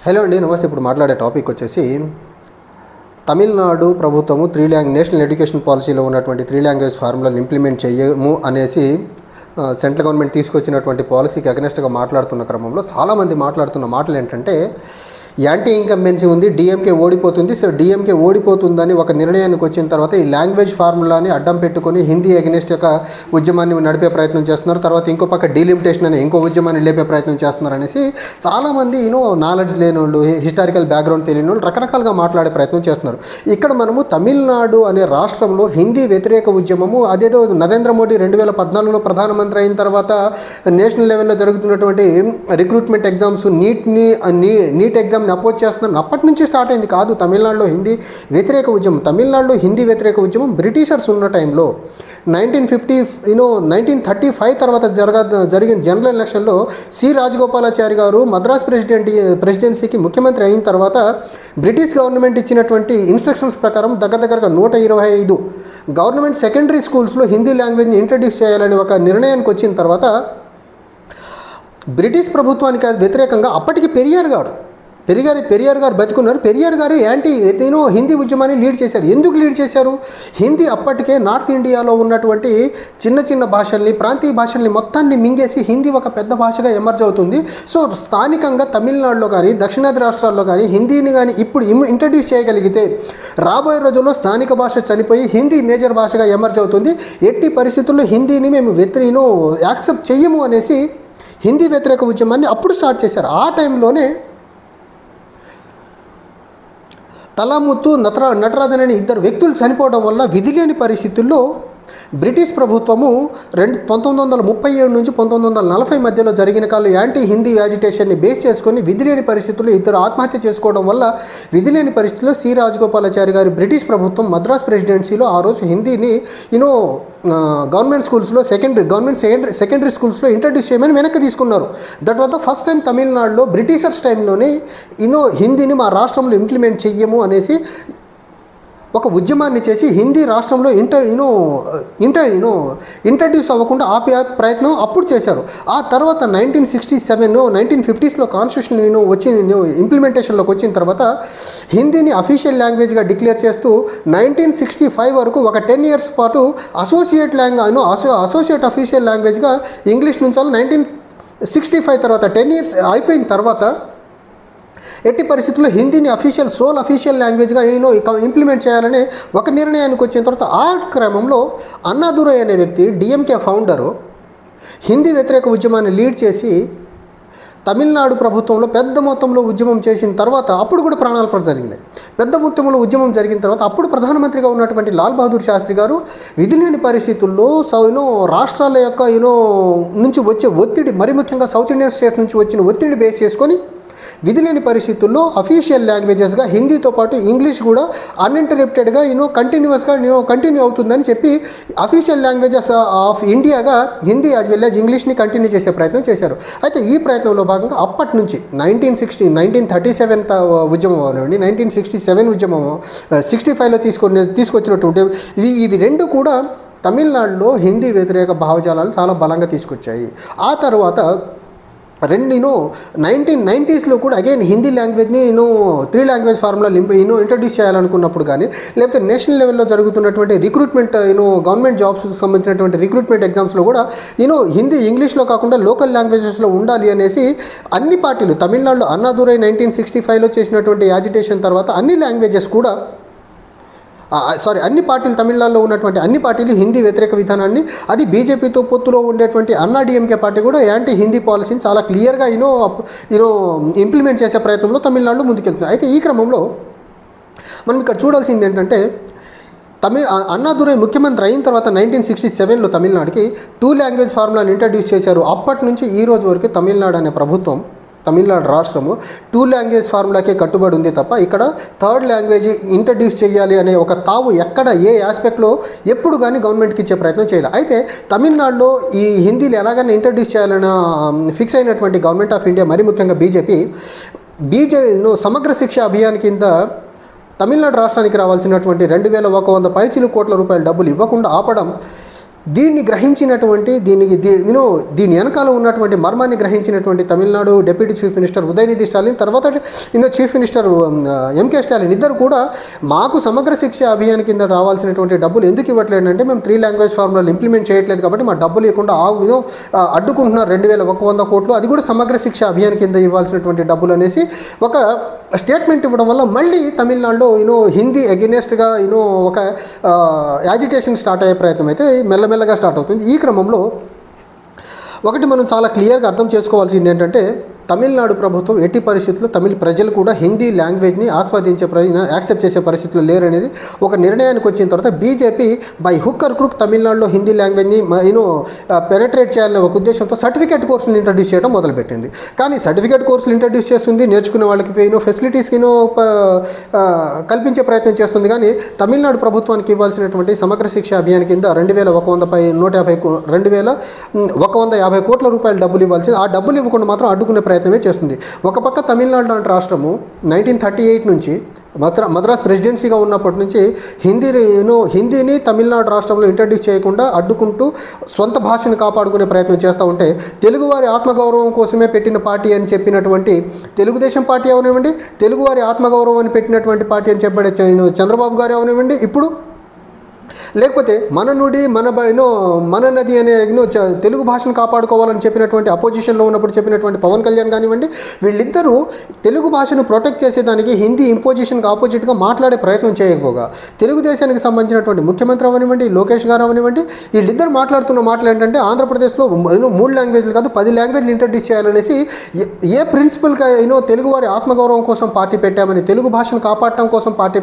Hello అండి, నమస్తే. ఇప్పుడు మాట్లాడే టాపిక్ వచ్చేసి తమిళనాడు ప్రభుత్వము నేషనల్ ఎడ్యుకేషన్ పాలసీలో ఉన్నటువంటి 3 లాంగ్వేజ్ ఫార్ములాని ఇంప్లిమెంట్ చేయము అనేసి సెంట్రల్ గవర్నమెంట్ తీసుకొచ్చినటువంటి పాలసీకి అగెనెస్ట్గా మాట్లాడుతున్న క్రమంలో చాలామంది మాట్లాడుతున్న మాటలు ఏంటంటే యాంటీ ఇన్కంబెన్సీ ఉంది, డిఎంకే ఓడిపోతుంది. సో డిఎంకే ఓడిపోతుందని ఒక నిర్ణయానికి వచ్చిన తర్వాత ఈ లాంగ్వేజ్ ఫార్ములాని అడ్డం పెట్టుకొని హిందీ అగెనెస్ట్ యొక్క ఉద్యమాన్ని నడిపే ప్రయత్నం చేస్తున్నారు. తర్వాత ఇంకో పక్క డీలిమిటేషన్ అనే ఇంకో ఉద్యమాన్ని లేపే ప్రయత్నం చేస్తున్నారు అనేసి చాలామంది నాలెడ్జ్ లేని వాళ్ళు, హిస్టారికల్ బ్యాక్గ్రౌండ్ తెలియని వాళ్ళు రకరకాలుగా మాట్లాడే ప్రయత్నం చేస్తున్నారు. ఇక్కడ మనము తమిళనాడు అనే రాష్ట్రంలో హిందీ వ్యతిరేక ఉద్యమము అదేదో నరేంద్ర మోడీ 2014లో ప్రధానమంత్రి అయిన తర్వాత నేషనల్ లెవెల్లో జరుగుతున్నటువంటి రిక్రూట్మెంట్ ఎగ్జామ్స్ నీట్ ఎగ్జామ్ని అపోజ్ చేస్తున్నారు. అప్పటి నుంచి స్టార్ట్ అయింది కాదు తమిళనాడులో హిందీ వ్యతిరేక ఉద్యమం. తమిళనాడులో హిందీ వ్యతిరేక ఉద్యమం బ్రిటిషర్స్ ఉన్న టైంలో 1935 తర్వాత జరిగిన జనరల్ ఎలక్షన్లో సి రాజగోపాలాచారి గారు మద్రాస్ ప్రెసిడెన్సీకి ముఖ్యమంత్రి అయిన తర్వాత బ్రిటిష్ గవర్నమెంట్ ఇచ్చినటువంటి ఇన్స్ట్రక్షన్స్ ప్రకారం దగ్గరగా 125 గవర్నమెంట్ సెకండరీ స్కూల్స్లో హిందీ లాంగ్వేజ్ని ఇంట్రడ్యూస్ చేయాలని ఒక నిర్ణయానికి వచ్చిన తర్వాత బ్రిటిష్ ప్రభుత్వానికి వ్యతిరేకంగా అప్పటికి పెరియార్ గారు బతుకున్నారు. పెరియార్ గారు హిందీ ఉద్యమాన్ని లీడ్ చేశారు. ఎందుకు లీడ్ చేశారు? హిందీ అప్పటికే నార్త్ ఇండియాలో ఉన్నటువంటి చిన్న భాషల్ని, ప్రాంతీయ భాషల్ని మొత్తాన్ని మింగేసి హిందీ ఒక పెద్ద భాషగా ఎమర్జ్ అవుతుంది. సో స్థానికంగా తమిళనాడులో కానీ దక్షిణాది రాష్ట్రాల్లో కానీ హిందీని కానీ ఇప్పుడు ఇంట్రడ్యూస్ చేయగలిగితే రాబోయే రోజుల్లో స్థానిక భాష చనిపోయి హిందీ మేజర్ భాషగా ఎమర్జ్ అవుతుంది. ఎట్టి పరిస్థితుల్లో హిందీని మేము యాక్సెప్ట్ చెయ్యము అనేసి హిందీ వ్యతిరేక ఉద్యమాన్ని అప్పుడు స్టార్ట్ చేశారు. ఆ టైంలోనే తలాముత్తు నటరాజన్ అనే 2 వ్యక్తులు చనిపోవడం వల్ల విధిలేని పరిస్థితుల్లో బ్రిటిష్ ప్రభుత్వము 1937 నుంచి 1940 మధ్యలో జరిగిన కాలం యాంటీ హిందీ యాజిటేషన్ని బేస్ చేసుకొని విధిలేని పరిస్థితుల్లో 2 ఆత్మహత్య చేసుకోవడం వల్ల విధిలేని పరిస్థితుల్లో సి రాజగోపాలాచారి గారి బ్రిటిష్ ప్రభుత్వం మద్రాస్ ప్రెసిడెన్సీలో ఆ రోజు హిందీని గవర్నమెంట్ స్కూల్స్లో సెకండరీ స్కూల్స్లో ఇంట్రడ్యూస్ చేయమని వెనక్కి తీసుకున్నారు. That was the first time తమిళనాడులో బ్రిటిషర్స్ టైంలోనే హిందీని మా రాష్ట్రంలో ఇంప్లిమెంట్ చెయ్యము అనేసి ఒక ఉద్యమాన్ని చేసి హిందీ రాష్ట్రంలో ఇంట్రడ్యూస్ అవ్వకుండా ఆపే ప్రయత్నం అప్పుడు చేశారు. ఆ తర్వాత 1950స్లో కాన్స్టిట్యూషన్ ఇంప్లిమెంటేషన్లోకి వచ్చిన తర్వాత హిందీని అఫీషియల్ లాంగ్వేజ్గా డిక్లేర్ చేస్తూ 1965 వరకు ఒక 10 years పాటు అసోసియేట్ అఫీషియల్ లాంగ్వేజ్గా ఇంగ్లీష్ నుంచి 1965 తర్వాత 10 years అయిపోయిన తర్వాత ఎట్టి పరిస్థితుల్లో హిందీని సోల్ అఫీషియల్ లాంగ్వేజ్గా ఇంప్లిమెంట్ చేయాలనే ఒక నిర్ణయానికి వచ్చిన తర్వాత ఆ క్రమంలో అన్నాదురై అనే వ్యక్తి డిఎంకే ఫౌండరు హిందీ వ్యతిరేక ఉద్యమాన్ని లీడ్ చేసి తమిళనాడు ప్రభుత్వంలో పెద్ద మొత్తంలో ఉద్యమం చేసిన తర్వాత అప్పుడు కూడా ప్రాణాలు జరిగినాయి. పెద్ద మొత్తంలో ఉద్యమం జరిగిన తర్వాత అప్పుడు ప్రధానమంత్రిగా ఉన్నటువంటి లాల్ బహదూర్ శాస్త్రి గారు విధిలేని పరిస్థితుల్లో రాష్ట్రాల యొక్క నుంచి వచ్చే ఒత్తిడి, మరి ముఖ్యంగా సౌత్ ఇండియన్ స్టేట్ నుంచి వచ్చిన ఒత్తిడి బేస్ చేసుకొని విధిలేని పరిస్థితుల్లో అఫీషియల్ లాంగ్వేజెస్గా హిందీతో పాటు ఇంగ్లీష్ కూడా అన్ఇంటరప్టెడ్గా కంటిన్యూస్గా కంటిన్యూ అవుతుందని చెప్పి అఫీషియల్ లాంగ్వేజెస్ ఆఫ్ ఇండియాగా హిందీ యాజ్ వెల్ యాజ్ ఇంగ్లీష్ని కంటిన్యూ చేసే ప్రయత్నం చేశారు. అయితే ఈ ప్రయత్నంలో భాగంగా అప్పటి నుంచి 1937 ఉద్యమం అవ్వండి, 1967 ఉద్యమం 65లో తీసుకొచ్చినటువంటి ఇవి రెండు కూడా తమిళనాడులో హిందీ వ్యతిరేక భావజాలాలు చాలా బలంగా తీసుకొచ్చాయి. ఆ తర్వాత 1990స్లో కూడా అగైన్ హిందీ లాంగ్వేజ్ని 3 లాంగ్వేజ్ ఫార్ములా ఇంట్రడ్యూస్ చేయాలనుకున్నప్పుడు కానీ లేకపోతే నేషనల్ లెవెల్లో జరుగుతున్నటువంటి రిక్రూట్మెంట్ గవర్నమెంట్ జాబ్స్కి సంబంధించినటువంటి రిక్రూట్మెంట్ ఎగ్జామ్స్లో కూడా హిందీ ఇంగ్లీష్లో కాకుండా లోకల్ లాంగ్వేజెస్లో ఉండాలి అనేసి అన్ని పార్టీలు తమిళనాడులో అన్నాదురై 1965లో చేసినటువంటి యాజిటేషన్ తర్వాత అన్ని పార్టీలు తమిళనాడులో ఉన్నటువంటి అన్ని పార్టీలు హిందీ వ్యతిరేక విధానాన్ని, అది బీజేపీతో పొత్తులో ఉండేటువంటి అన్నాడీఎంకే పార్టీ కూడా యాంటీ హిందీ పాలసీని చాలా క్లియర్గా ఇంప్లిమెంట్ చేసే ప్రయత్నంలో తమిళనాడులో ముందుకెళ్తుంది. అయితే ఈ క్రమంలో మనం ఇక్కడ చూడాల్సింది ఏంటంటే అన్నాదురై ముఖ్యమంత్రి అయిన తర్వాత 1967లో తమిళనాడుకి 2 లాంగ్వేజ్ ఫార్ములాని ఇంట్రడ్యూస్ చేశారు. అప్పటి నుంచి ఈ రోజు వరకు తమిళనాడు రాష్ట్రము 2 లాంగ్వేజ్ ఫార్ములాకే కట్టుబడి ఉంది తప్ప ఇక్కడ 3rd లాంగ్వేజ్ ఇంట్రడ్యూస్ చేయాలి అనే ఒక తావు ఎక్కడ ఏ ఆస్పెక్ట్లో ఎప్పుడు కానీ గవర్నమెంట్కి ఇచ్చే ప్రయత్నం చేయాలి. అయితే తమిళనాడులో ఈ హిందీని ఎలాగైనా ఇంట్రడ్యూస్ చేయాలని ఫిక్స్ అయినటువంటి గవర్నమెంట్ ఆఫ్ ఇండియా, మరి ముఖ్యంగా బీజేపీ సమగ్ర శిక్ష అభియాన్ కింద తమిళనాడు రాష్ట్రానికి రావాల్సినటువంటి 2100 పైచిలు కోట్ల రూపాయల డబ్బులు ఇవ్వకుండా ఆపడం దీన్ని గ్రహించినటువంటి దీని వెనకాల ఉన్నటువంటి మర్మాన్ని గ్రహించినటువంటి Tamil Nadu deputy chief minister Udhayanidhi Stalin, తర్వాత చీఫ్ మినిస్టర్ ఎంకే స్టాలిన్ ఇద్దరు కూడా మాకు సమగ్ర శిక్ష అభియాన్ కింద రావాల్సినటువంటి డబ్బులు ఎందుకు ఇవ్వట్లేదు అంటే మేము 3 లాంగ్వేజ్ ఫార్ములాలు ఇంప్లిమెంట్ చేయట్లేదు కాబట్టి మా డబ్బులు ఇవ్వకుండా అడ్డుకుంటున్నారు 2100 కోట్లు, అది కూడా సమగ్ర శిక్ష అభియాన్ కింద ఇవ్వాల్సినటువంటి డబ్బులు అనేసి ఒక స్టేట్మెంట్ ఇవ్వడం వల్ల మళ్ళీ తమిళనాడులో హిందీ అగెనెస్ట్గా ఒక యాజిటేషన్ స్టార్ట్ అయ్యే ప్రయత్నం అయితే మెల్లమెల్లగా స్టార్ట్ అవుతుంది. ఈ క్రమంలో ఒకటి మనం చాలా క్లియర్గా అర్థం చేసుకోవాల్సింది ఏంటంటే, తమిళనాడు ప్రభుత్వం ఎట్టి పరిస్థితుల్లో తమిళ ప్రజలు కూడా హిందీ లాంగ్వేజ్ని యాక్సెప్ట్ చేసే పరిస్థితులు లేరనేది ఒక నిర్ణయానికి వచ్చిన తర్వాత BJP by hook are crook తమిళనాడులో హిందీ లాంగ్వేజ్ని పెనట్రేట్ చేయాలనే ఒక ఉద్దేశంతో సర్టిఫికేట్ కోర్సులు ఇంట్రడ్యూస్ చేయడం మొదలుపెట్టింది. కానీ సర్టిఫికేట్ కోర్సులు ఇంట్రడ్యూస్ చేస్తుంది, నేర్చుకునే వాళ్ళకి ఫెసిలిటీస్కి కల్పించే ప్రయత్నం చేస్తుంది. కానీ తమిళనాడు ప్రభుత్వానికి ఇవ్వాల్సినటువంటి సమగ్ర శిక్ష అభియాన్ కింద 2150 కోట్ల రూపాయల డబ్బులు ఇవ్వాల్సింది. ఆ డబ్బులు ఇవ్వకుండా మాత్రం అడ్డుకునే ప్రయత్నమే చేస్తుంది. ఒక పక్క తమిళనాడు లాంటి రాష్ట్రము 1938 నుంచి మద్రాస్ ప్రెసిడెన్సీగా ఉన్నప్పటి నుంచి హిందీని తమిళనాడు రాష్ట్రంలో ఇంట్రడ్యూస్ చేయకుండా అడ్డుకుంటూ సొంత భాషను కాపాడుకునే ప్రయత్నం చేస్తూ ఉంటే, తెలుగువారి ఆత్మగౌరవం కోసమే పెట్టిన పార్టీ అని చెప్పినటువంటి తెలుగుదేశం పార్టీ అవనివ్వండి, తెలుగువారి ఆత్మగౌరవం అని పెట్టినటువంటి పార్టీ అని చెప్పబడే చంద్రబాబు గారు అవనివ్వండి, ఇప్పుడు లేకపోతే మన నది అనే తెలుగు భాషను కాపాడుకోవాలని చెప్పినటువంటి అపోజిషన్లో ఉన్నప్పుడు చెప్పినటువంటి పవన్ కళ్యాణ్ కానివ్వండి, వీళ్ళిద్దరూ తెలుగు భాషను ప్రొటెక్ట్ చేసేదానికి హిందీ ఇంపోజిషన్కి ఆపోజిట్గా మాట్లాడే ప్రయత్నం చేయకపోగా, తెలుగుదేశానికి సంబంధించినటువంటి ముఖ్యమంత్రి అవనివ్వండి, లోకేష్ గారు అవనివ్వండి, వీళ్ళిద్దరు మాట్లాడుతున్న మాటలు ఏంటంటే ఆంధ్రప్రదేశ్లో 3 లాంగ్వేజ్లు కాదు 10 లాంగ్వేజ్లు ఇంట్రడ్యూస్ చేయాలనేసి ఏ ప్రిన్సిపల్గా తెలుగువారి ఆత్మగౌరవం కోసం పార్టీ పెట్టామని, తెలుగు భాషను కాపాడటం కోసం పార్టీ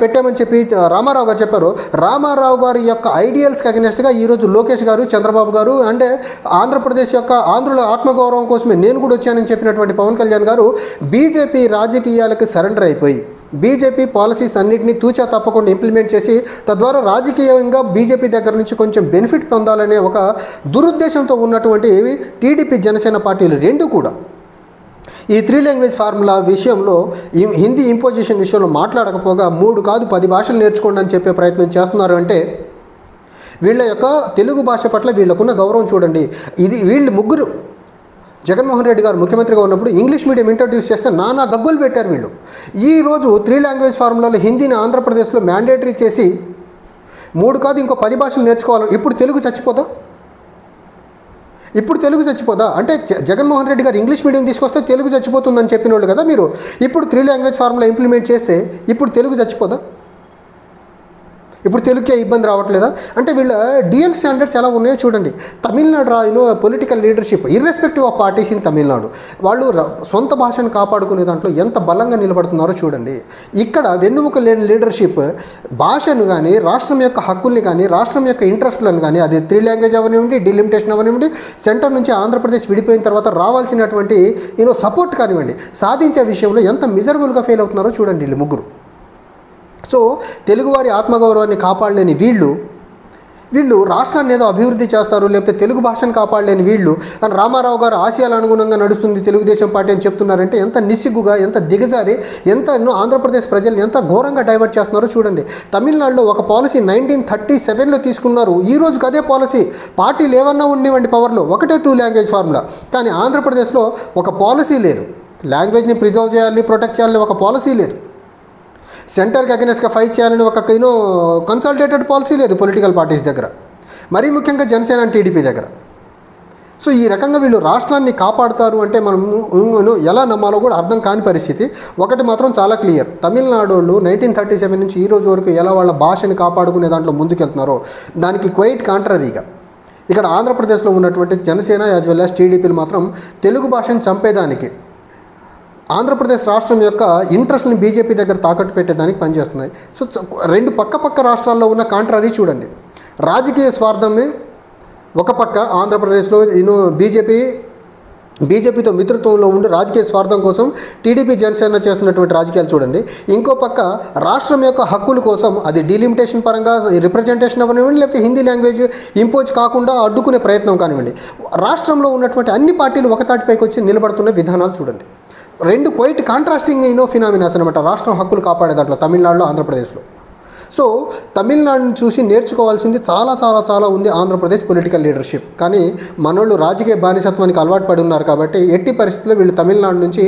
పెట్టామని చెప్పి రామారావు గారు చెప్పారు. రామారావు గారి యొక్క ఐడియల్స్కి అగెనెస్ట్గా ఈరోజు లోకేష్ గారు, చంద్రబాబు గారు అంటే ఆంధ్రప్రదేశ్ యొక్క ఆంధ్రుల ఆత్మగౌరవం కోసమే నేను కూడా వచ్చానని చెప్పినటువంటి పవన్ కళ్యాణ్ గారు బీజేపీ రాజకీయాలకు సరెండర్ అయిపోయి బీజేపీ పాలసీస్ అన్నింటినీ తూచా తప్పకుండా ఇంప్లిమెంట్ చేసి తద్వారా రాజకీయంగా బీజేపీ దగ్గర నుంచి కొంచెం బెనిఫిట్ పొందాలనే ఒక దురుద్దేశంతో ఉన్నటువంటి టీడీపీ జనసేన పార్టీలు రెండు కూడా ఈ 3 లాంగ్వేజ్ ఫార్ములా విషయంలో హిందీ ఇంపోజిషన్ విషయంలో మాట్లాడకపోగా 3 కాదు 10 భాషలు నేర్చుకోండి అని చెప్పే ప్రయత్నం చేస్తున్నారు. అంటే వీళ్ళ యొక్క తెలుగు భాష పట్ల వీళ్ళకున్న గౌరవం చూడండి. వీళ్ళు ముగ్గురు జగన్మోహన్ రెడ్డి గారు ముఖ్యమంత్రిగా ఉన్నప్పుడు ఇంగ్లీష్ మీడియం ఇంట్రడ్యూస్ చేస్తే నానా గగ్గోలు పెట్టారు వీళ్ళు. ఈరోజు 3 లాంగ్వేజ్ ఫార్ములాలో హిందీని ఆంధ్రప్రదేశ్లో మ్యాండేటరీ చేసి 3 కాదు ఇంకో 10 భాషలు నేర్చుకోవాలి. ఇప్పుడు తెలుగు చచ్చిపోదా అంటే జగన్మోహన్ రెడ్డి గారు ఇంగ్లీష్ మీడియం తీసుకొస్తే తెలుగు చచ్చిపోతుందని చెప్పిన వాళ్ళు కదా మీరు. ఇప్పుడు 3 లాంగ్వేజ్ ఫార్ములా ఇంప్లిమెంట్ చేస్తే ఇప్పుడు తెలుగు చచ్చిపోదా? ఇప్పుడు తెలుగుకే ఇబ్బంది రావట్లేదా? అంటే వీళ్ళ డిఎన్ స్టాండర్డ్స్ ఎలా ఉన్నాయో చూడండి. Tamil Nadu political leadership irrespective of parties in Tamil Nadu వాళ్ళు సొంత భాషను కాపాడుకునే దాంట్లో ఎంత బలంగా నిలబడుతున్నారో చూడండి. ఇక్కడ వెన్నుముక లేని లీడర్షిప్ భాషను కానీ రాష్ట్రం యొక్క హక్కుల్ని కానీ రాష్ట్రం యొక్క ఇంట్రెస్ట్లను కానీ అది 3 లాంగ్వేజ్ అవనివ్వండి, డిలిమిటేషన్ అవనివ్వండి, సెంటర్ నుంచి ఆంధ్రప్రదేశ్ విడిపోయిన తర్వాత రావాల్సినటువంటి సపోర్ట్ కానివ్వండి సాధించే విషయంలో ఎంత మిజరబుల్గా ఫెయిల్ అవుతున్నారో చూడండి వీళ్ళు ముగ్గురు. సో తెలుగువారి ఆత్మగౌరవాన్ని కాపాడలేని వీళ్ళు రాష్ట్రాన్ని ఏదో అభివృద్ధి చేస్తారు, లేకపోతే తెలుగు భాషను కాపాడలేని వీళ్ళు అని రామారావు గారు ఆశయాల అనుగుణంగా నడుస్తుంది తెలుగుదేశం పార్టీ అని చెప్తున్నారంటే ఎంత నిస్సిగ్గుగా, ఎంత దిగజారి, ఆంధ్రప్రదేశ్ ప్రజల్ని ఎంత ఘోరంగా డైవర్ట్ చేస్తున్నారో చూడండి. తమిళనాడులో ఒక పాలసీ 1937లో తీసుకున్నారు. ఈ రోజుకి అదే పాలసీ. పార్టీలు ఏమన్నా ఉండేవండి పవర్లో, ఒకటే 2 లాంగ్వేజ్ ఫార్ములా. కానీ ఆంధ్రప్రదేశ్లో ఒక పాలసీ లేదు. లాంగ్వేజ్ని ప్రిజర్వ్ చేయాలి, ప్రొటెక్ట్ చేయాలని ఒక పాలసీ లేదు. సెంటర్కి అగెనెస్ట్గా ఫైట్ చేయాలని ఒక కన్సల్టేటెడ్ పాలసీ లేదు పొలిటికల్ పార్టీస్ దగ్గర, మరీ ముఖ్యంగా జనసేన టీడీపీ దగ్గర. సో ఈ రకంగా వీళ్ళు రాష్ట్రాన్ని కాపాడుతారు అంటే మనం ఎలా నమ్మాలో కూడా అర్థం కాని పరిస్థితి. ఒకటి మాత్రం చాలా క్లియర్, తమిళనాడు 1937 నుంచి ఈ రోజు వరకు ఎలా వాళ్ళ భాషని కాపాడుకునే దాంట్లో ముందుకెళ్తున్నారో దానికి క్వైట్ కాంట్రరీగా ఇక్కడ ఆంధ్రప్రదేశ్లో ఉన్నటువంటి జనసేన యాజ్ వెల్ యాజ్ టీడీపీలు మాత్రం తెలుగు భాషను చంపేదానికి, ఆంధ్రప్రదేశ్ రాష్ట్రం యొక్క ఇంట్రెస్ట్ని బీజేపీ దగ్గర తాకట్టు పెట్టేదానికి పనిచేస్తున్నాయి. సో రెండు పక్క రాష్ట్రాల్లో ఉన్న కాంట్రరీ చూడండి. రాజకీయ స్వార్థమే ఒక పక్క ఆంధ్రప్రదేశ్లో బీజేపీతో మిత్రత్వంలో ఉండి రాజకీయ స్వార్థం కోసం టీడీపీ జనసేన చేస్తున్నటువంటి రాజకీయాలు చూడండి. ఇంకో పక్క రాష్ట్రం యొక్క హక్కుల కోసం అది డీలిమిటేషన్ పరంగా రిప్రజెంటేషన్ అవ్వనివ్వండి, లేకపోతే హిందీ లాంగ్వేజ్ ఇంపోజ్ కాకుండా అడ్డుకునే ప్రయత్నం కానివ్వండి, రాష్ట్రంలో ఉన్నటువంటి అన్ని పార్టీలు ఒకతాటిపైకి వచ్చి నిలబడుతున్న విధానాలు చూడండి. రెండు క్వైట్ కాంట్రాస్టింగ్ ఫినామినాస్ అనమాట రాష్ట్రం హక్కులు కాపాడే దాంట్లో తమిళనాడులో, ఆంధ్రప్రదేశ్లో. సో తమిళనాడుని చూసి నేర్చుకోవాల్సింది చాలా చాలా చాలా ఉంది ఆంధ్రప్రదేశ్ పొలిటికల్ లీడర్షిప్. కానీ మనోళ్ళు రాజకీయ బానిసత్వానికి అలవాటు పడి ఉన్నారు కాబట్టి ఎట్టి పరిస్థితుల్లో వీళ్ళు తమిళనాడు నుంచి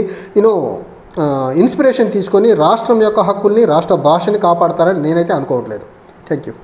ఇన్స్పిరేషన్ తీసుకొని రాష్ట్రం యొక్క హక్కుల్ని, రాష్ట్ర భాషని కాపాడతారని నేనైతే అనుకోవట్లేదు. Thank you.